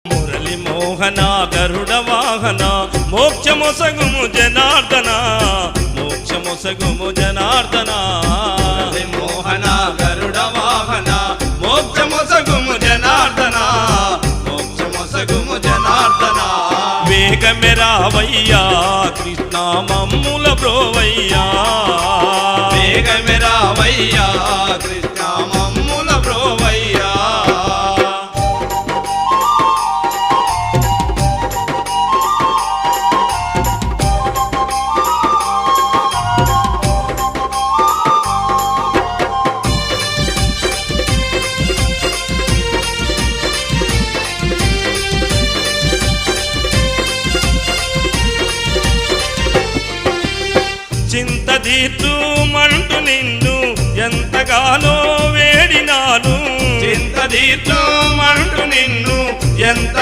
మురళి మోహన గరుడ వాహన మోక్షమొసగుము జనార్దన మోక్షమొసగుము జనార్దన మురళి మోహన గరుడ వాహన మోక్షమొసగుము జనార్దన మోక్షమొసగుము జనార్దన వేగమే రావయ్యా కృష్ణ మమ్ముల బ్రోవయ్యా వేగమే రావయ్యా కృష్ణ మమ్ముల బ్రోవయ్యా చింత తీర్చుమంటూ నిన్ను ఎంతగానో వేడినాను చింత తీర్చుమంటూ నిన్ను ఎంత